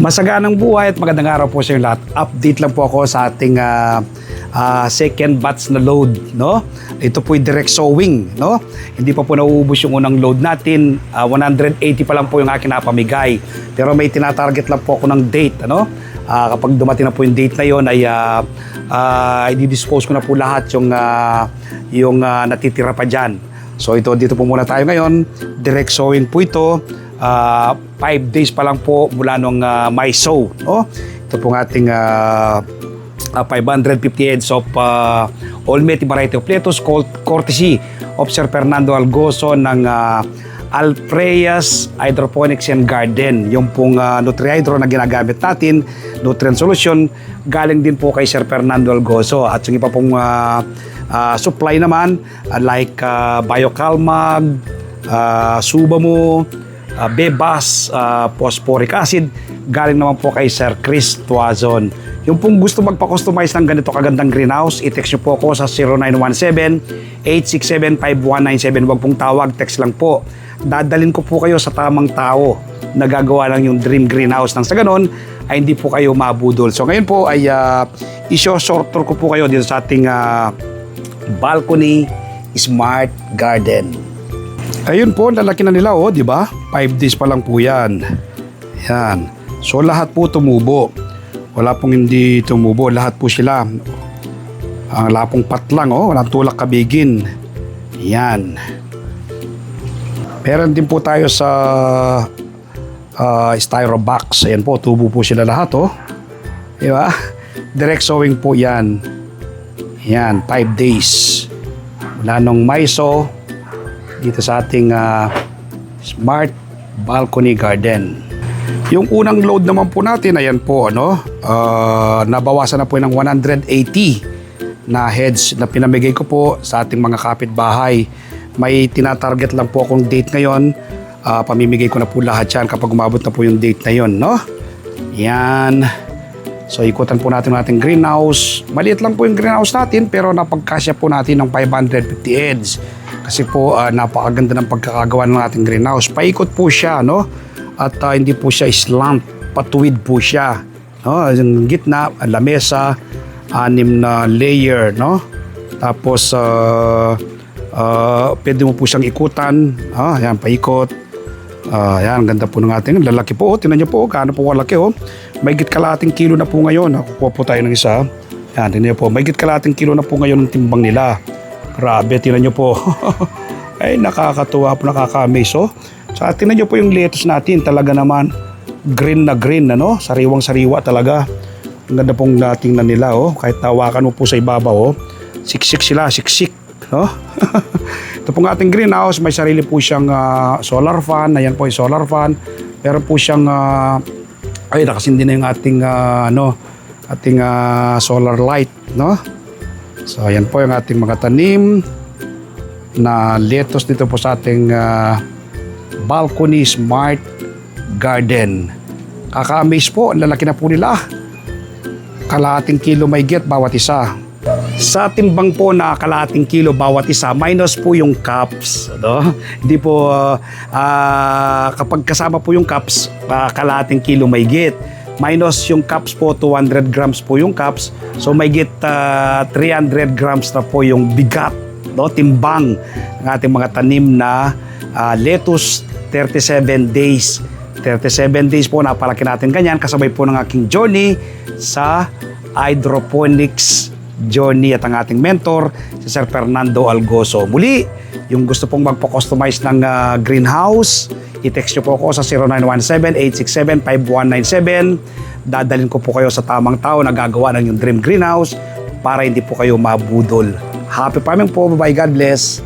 Masaganang buhay at magandang araw po sa inyo lahat. Update lang po ako sa ating second batch na load, no? Ito po yung direct sowing, no? Hindi pa po nauubos yung unang load natin. 180 pa lang po yung akin napamigay. Pero may tinatarget lang po ako ng date, ano? Kapag dumating na po yung date na yon ay i-dispose ko na po lahat yung natitira pa dyan. So dito po muna tayo ngayon. Direct sowing po ito. 5 days pa lang po mula nung may sow, no? Ito pong ating 550 heads of Olmeti variety of lettuce courtesy of Sir Fernando Algoso ng Alfreyas Hydroponics and Garden. Yung pong Nutri-Hydro na ginagamit natin, nutrient solution, galing din po kay Sir Fernando Algoso. At yung iba pong supply naman like Biocalmag, Subamo, Bebas, phosphoric acid, galing naman po kay Sir Chris Tuazon. Yung pong gusto magpa-customize ng ganito kagandang greenhouse, i-text nyo po ako sa 0917-867-5197. Huwag pong tawag, text lang po. Dadalin ko po kayo sa tamang tao na gagawa lang yung dream greenhouse. Nang sa ganon, ay hindi po kayo mabudol. So ngayon po ay i-short tour ko po kayo dito sa ating balcony smart garden. Ayun po, lalaki na nila, oh, di ba? 5 days pa lang po yan. Yan. So lahat po tumubo. Wala pong hindi tumubo. Lahat po sila. Ang lapong patlang, oh. Walang tulak kabigin. Yan. Meron din po tayo sa styro box. Ayan po, tubo po sila lahat, oh. Di ba? Direct sowing po yan. Yan, 5 days. Mula nung Maiso dito sa ating smart balcony garden. Yung unang load naman po natin, ayan po, ano, nabawasan na po ng 180 na heads na pinamigay ko po sa ating mga kapitbahay. May tinatarget lang po akong date ngayon. Pamimigay ko na po lahat yan kapag umabot na po yung date na yon, no? Yan. So ikutan po natin ang ating greenhouse. Maliit lang po yung greenhouse natin pero napagkasya po natin ng 550 heads. Kasi po napakaganda ng pagkakagawa ng ating greenhouse. Paikot po siya, no? At hindi po siya slant, patuwid po siya, no? Yung gitna, lamesa, 6 na layer, no? Tapos pwede mo po siyang ikutan, ayan, paikot. Ayan, ganda po ng ating lalaki po. Tingnan niyo po, gaano po kalaki, oh. Mahigit kalahating kilo na po ngayon. Nakukuha po tayo ng isa. Ayan, tingnan niyo po, mahigit kalahating kilo na po ngayon ng timbang nila. Grabe, tingnan nyo po. Ay, nakakatuwa po, nakaka-amaze, oh. So, tingnan nyo po yung lettuce natin. Talaga naman, green na green, ano? Sariwang-sariwa talaga. Ang ganda pong tingnan nila, oh. Kahit tawakan mo po sa ibabaw, oh. Siksik sila, siksik, no? Ito pong ating greenhouse, may sarili po siyang solar fan. Ayan po yung solar fan. Meron po siyang, ay, nakasindi na yung ating, ating solar light, no? So, ayan po yung ating mga tanim na lettuce dito po sa ating balcony smart garden. Kaka-amaze po, ang lalaki na po nila. Kalahating kilo may get bawat isa. Sa timbang po na kalahating kilo bawat isa, minus po yung cups, no? Hindi po, kapag kasama po yung cups, kalahating kilo may get. Minus yung cups po, 200 grams po yung cups. So may get 300 grams na po yung bigat, no? Timbang ng ating mga tanim na lettuce. 37 days. 37 days po, napalaki natin ganyan. Kasabay po ng aking journey sa hydroponics journey at ang ating mentor, si Sir Fernando Algoso. Muli, yung gusto pong magpo-customize ng greenhouse, i-text nyo po ako sa 0917-867-5197. Dadalhin ko po kayo sa tamang tao na gagawa ng yung dream greenhouse para hindi po kayo mabudol. Happy farming po. Bye-bye. God bless.